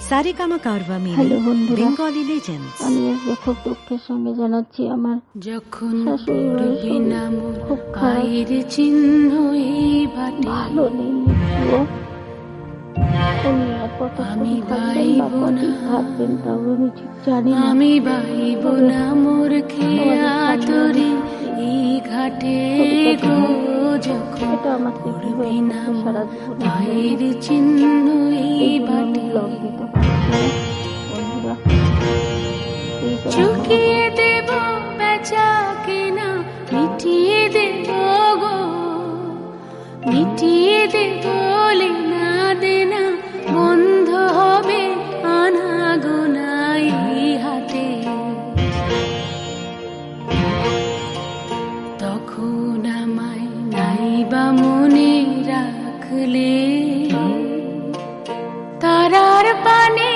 সারেগামা কারবা mini hello বন্ধুরা, Bengali legends. আমি আজকে খুব দুঃখের সঙ্গে জানাচ্ছি আমার যখন শাশুড়ি মায়ের শরীর খুব খারাপ, চিহ্ন ভালো নেই একটুও। উনি আর কতক্ষণ থাকবেন বা কতদিন থাকবেন তাও আমি ঠিক জানি না। আমি বাইব না মোর খেয়া তরি এই ঘাটে গো, যখন এটা আমার স্মৃতি হয়ে থাকবে সারা জীবনে। পায়ের চিহ্ন এই বাটে ব্লগ দিতে পারছি না বন্ধুরা। চুকিয়ে দেব বেচা কেনা, মিটিয়ে দেব গো, মিটিয়ে দেব লেনা দেনা, বন্ধ হবে আনা গোনা এই হাতে। তখন আমায় নাইবা মনে রাখলে, তারার পানে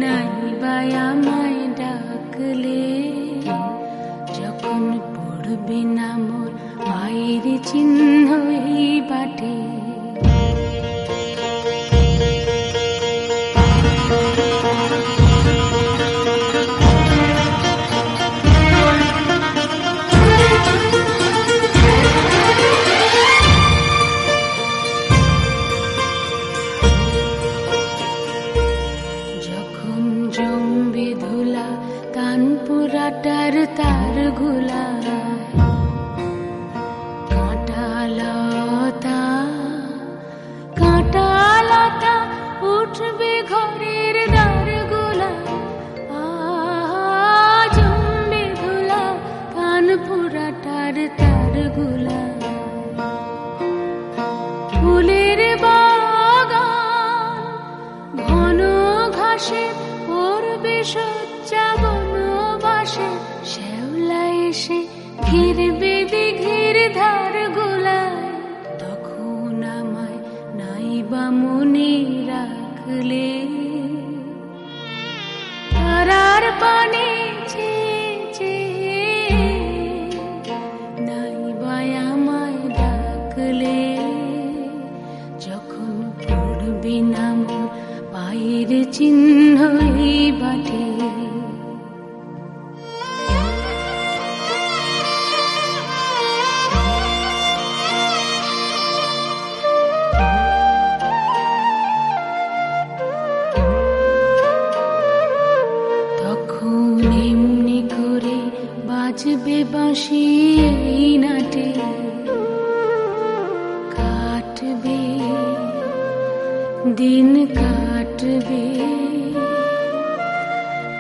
নাইবা আমায় ডাকলে, যখন পড়বে না মোর পায়ের চিহ্ন এই বাটে। জম্বে ধুলা কানপুরাটার তার গুলা, কাঁটালতা কাঁটালতা উঠবে ঘরের দ্বার গুলা। জম্বে ধুলা কানপুরাটার তার গুলা, ফুলের বাগান ঘন ঘাসে পড়বে সজ্জা বনবাসে, শ্যাওলা এসে ঘিরবে দিঘির ধার গুলায়। তখন আমায় নাইবা মনে রাখলে, তারার পানে নাইবা আমায় ডাকলে, যখন পড়বে না মোর পায়ের চিহ্ন এই বাটে। তখন এমনি করে বাজবে বাঁশি এই নাটে, কাটবে দিন কাটবে,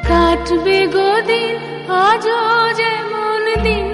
কাটবে গো দিন আজও যেমন দিন